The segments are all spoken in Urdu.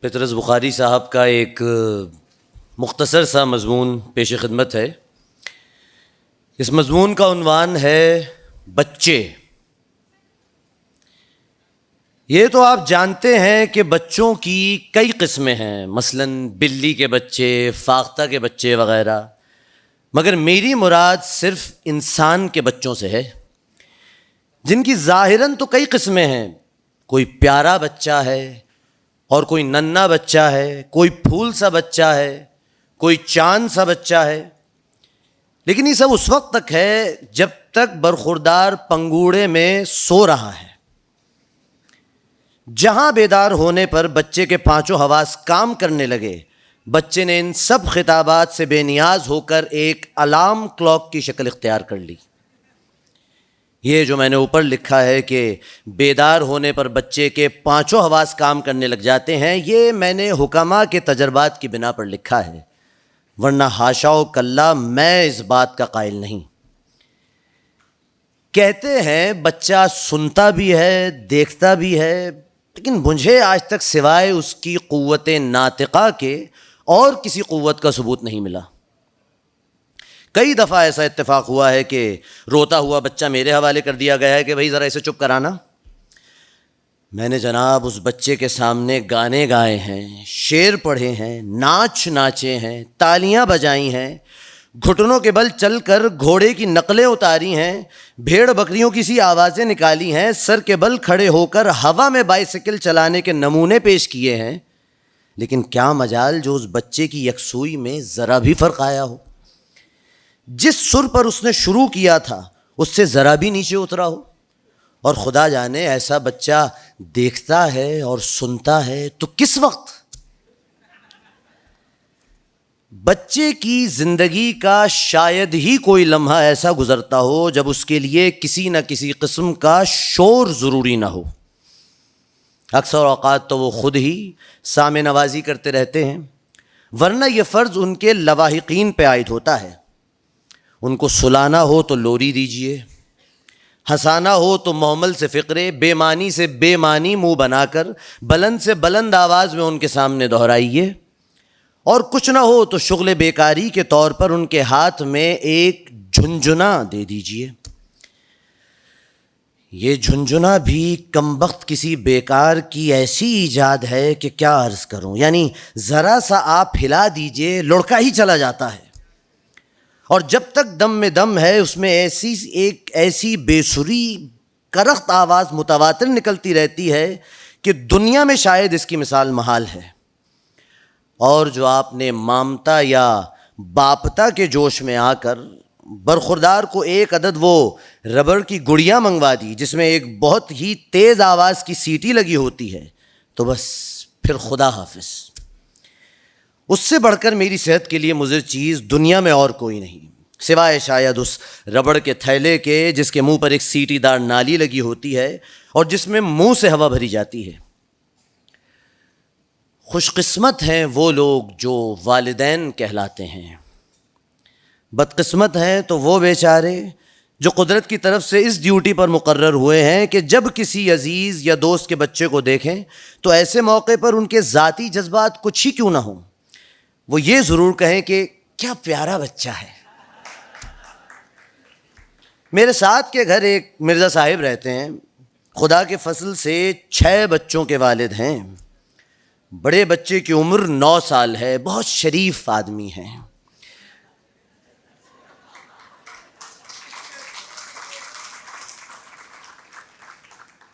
پطرس بخاری صاحب کا ایک مختصر سا مضمون پیش خدمت ہے۔ اس مضمون کا عنوان ہے بچے۔ یہ تو آپ جانتے ہیں کہ بچوں کی کئی قسمیں ہیں، مثلاً بلی کے بچے، فاختہ کے بچے وغیرہ، مگر میری مراد صرف انسان کے بچوں سے ہے، جن کی ظاہراً تو کئی قسمیں ہیں۔ کوئی پیارا بچہ ہے اور کوئی ننھا بچہ ہے، کوئی پھول سا بچہ ہے، کوئی چاند سا بچہ ہے، لیکن یہ سب اس وقت تک ہے جب تک برخوردار پنگوڑے میں سو رہا ہے۔ جہاں بیدار ہونے پر بچے کے پانچوں حواس کام کرنے لگے، بچے نے ان سب خطابات سے بے نیاز ہو کر ایک الارم کلاک کی شکل اختیار کر لی۔ یہ جو میں نے اوپر لکھا ہے کہ بیدار ہونے پر بچے کے پانچوں حواس کام کرنے لگ جاتے ہیں، یہ میں نے حکماء کے تجربات کی بنا پر لکھا ہے، ورنہ حاشا و کلا میں اس بات کا قائل نہیں۔ کہتے ہیں بچہ سنتا بھی ہے، دیکھتا بھی ہے، لیکن مجھے آج تک سوائے اس کی قوت ناطقہ کے اور کسی قوت کا ثبوت نہیں ملا۔ کئی دفعہ ایسا اتفاق ہوا ہے کہ روتا ہوا بچہ میرے حوالے کر دیا گیا ہے کہ بھائی ذرا اسے چپ کرانا۔ میں نے جناب اس بچے کے سامنے گانے گائے ہیں، شعر پڑھے ہیں، ناچ ناچے ہیں، تالیاں بجائی ہیں، گھٹنوں کے بل چل کر گھوڑے کی نقلیں اتاری ہیں، بھیڑ بکریوں کی سی آوازیں نکالی ہیں، سر کے بل کھڑے ہو کر ہوا میں بائیسیکل چلانے کے نمونے پیش کیے ہیں، لیکن کیا مجال جو اس بچے کی یکسوئی میں ذرا بھی فرق آیا ہو، جس سر پر اس نے شروع کیا تھا اس سے ذرا بھی نیچے اترا ہو۔ اور خدا جانے ایسا بچہ دیکھتا ہے اور سنتا ہے تو کس وقت؟ بچے کی زندگی کا شاید ہی کوئی لمحہ ایسا گزرتا ہو جب اس کے لیے کسی نہ کسی قسم کا شور ضروری نہ ہو۔ اکثر اوقات تو وہ خود ہی سامع نوازی کرتے رہتے ہیں، ورنہ یہ فرض ان کے لواحقین پہ عائد ہوتا ہے۔ ان کو سلانا ہو تو لوری دیجیے، ہنسانا ہو تو محمل سے فقرے، بے معنی سے بے معنی منہ بنا کر بلند سے بلند آواز میں ان کے سامنے دہرائیے، اور کچھ نہ ہو تو شغل بیکاری کے طور پر ان کے ہاتھ میں ایک جھنجھنا دے دیجیے۔ یہ جھنجھنا بھی کمبخت کسی بیکار کی ایسی ایجاد ہے کہ کیا عرض کروں، یعنی ذرا سا آپ ہلا دیجئے لڑکا ہی چلا جاتا ہے، اور جب تک دم میں دم ہے اس میں ایسی بے سری کرخت آواز متواتر نکلتی رہتی ہے کہ دنیا میں شاید اس کی مثال محال ہے۔ اور جو آپ نے مامتا یا باپتا کے جوش میں آ کر برخوردار کو ایک عدد وہ ربڑ کی گڑیا منگوا دی جس میں ایک بہت ہی تیز آواز کی سیٹی لگی ہوتی ہے، تو بس پھر خدا حافظ۔ اس سے بڑھ کر میری صحت کے لیے مضر چیز دنیا میں اور کوئی نہیں، سوائے شاید اس ربڑ کے تھیلے کے جس کے منہ پر ایک سیٹی دار نالی لگی ہوتی ہے اور جس میں منہ سے ہوا بھری جاتی ہے۔ خوش قسمت ہیں وہ لوگ جو والدین کہلاتے ہیں، بدقسمت ہیں تو وہ بیچارے جو قدرت کی طرف سے اس ڈیوٹی پر مقرر ہوئے ہیں کہ جب کسی عزیز یا دوست کے بچے کو دیکھیں تو ایسے موقع پر ان کے ذاتی جذبات کچھ ہی کیوں نہ ہوں، وہ یہ ضرور کہیں کہ کیا پیارا بچہ ہے۔ میرے ساتھ کے گھر ایک مرزا صاحب رہتے ہیں، خدا کے فضل سے 6 بچوں کے والد ہیں۔ بڑے بچے کی عمر 9 سال ہے، بہت شریف آدمی ہیں۔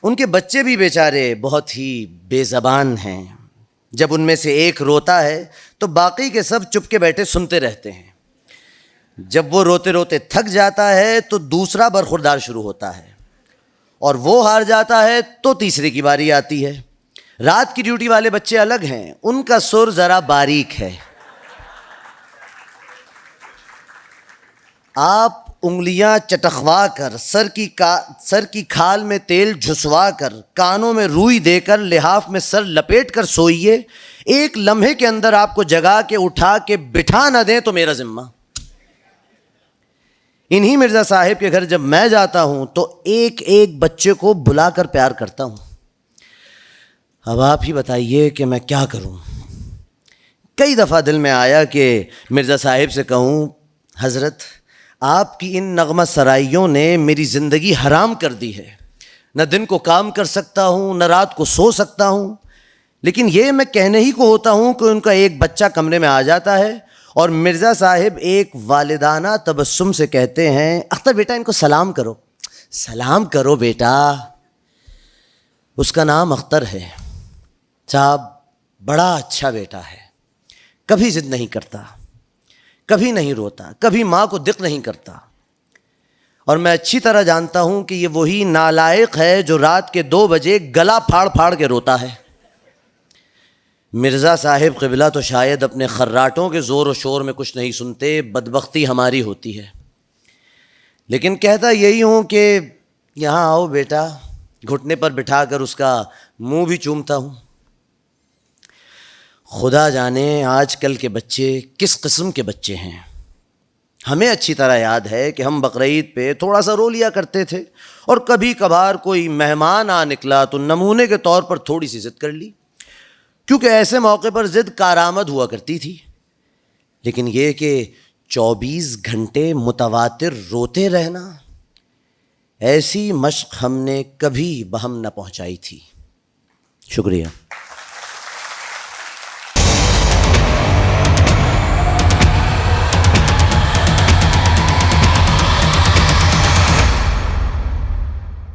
ان کے بچے بھی بیچارے بہت ہی بے زبان ہیں۔ جب ان میں سے ایک روتا ہے تو باقی کے سب چپ کے بیٹھے سنتے رہتے ہیں۔ جب وہ روتے روتے تھک جاتا ہے تو دوسرا برخوردار شروع ہوتا ہے، اور وہ ہار جاتا ہے تو تیسرے کی باری آتی ہے۔ رات کی ڈیوٹی والے بچے الگ ہیں، ان کا سر ذرا باریک ہے۔ آپ انگلیاں چٹخوا کر سر کی کھال میں تیل جھسوا کر کانوں میں روئی دے کر لحاف میں سر لپیٹ کر سوئیے، ایک لمحے کے اندر آپ کو جگا کے اٹھا کے بٹھا نہ دیں تو میرا ذمہ۔ انہی مرزا صاحب کے گھر جب میں جاتا ہوں تو ایک ایک بچے کو بلا کر پیار کرتا ہوں۔ اب آپ ہی بتائیے کہ میں کیا کروں. کئی دفعہ دل میں آیا کہ مرزا صاحب سے کہوں حضرت آپ کی ان نغمہ سرائیوں نے میری زندگی حرام کر دی ہے. نہ دن کو کام کر سکتا ہوں نہ رات کو سو سکتا ہوں. لیکن یہ میں کہنے ہی کو ہوتا ہوں کہ ان کا ایک بچہ کمرے میں آ جاتا ہے اور مرزا صاحب ایک والدانہ تبسم سے کہتے ہیں اختر بیٹا ان کو سلام کرو. سلام کرو بیٹا. اس کا نام اختر ہے. صاحب بڑا اچھا بیٹا ہے. کبھی ضد نہیں کرتا, کبھی نہیں روتا, کبھی ماں کو دق نہیں کرتا. اور میں اچھی طرح جانتا ہوں کہ یہ وہی نالائق ہے جو رات کے 2 بجے گلا پھاڑ پھاڑ کے روتا ہے. مرزا صاحب قبلہ تو شاید اپنے خراٹوں کے زور و شور میں کچھ نہیں سنتے, بدبختی ہماری ہوتی ہے. لیکن کہتا یہی ہوں کہ یہاں آؤ بیٹا, گھٹنے پر بٹھا کر اس کا منہ بھی چومتا ہوں. خدا جانے آج کل کے بچے کس قسم کے بچے ہیں. ہمیں اچھی طرح یاد ہے کہ ہم بقرعید پہ تھوڑا سا رو لیا کرتے تھے, اور کبھی کبھار کوئی مہمان آ نکلا تو نمونے کے طور پر تھوڑی سی ضد کر لی, کیونکہ ایسے موقع پر ضد کارآمد ہوا کرتی تھی. لیکن یہ کہ 24 گھنٹے متواتر روتے رہنا, ایسی مشق ہم نے کبھی بہم نہ پہنچائی تھی. شکریہ.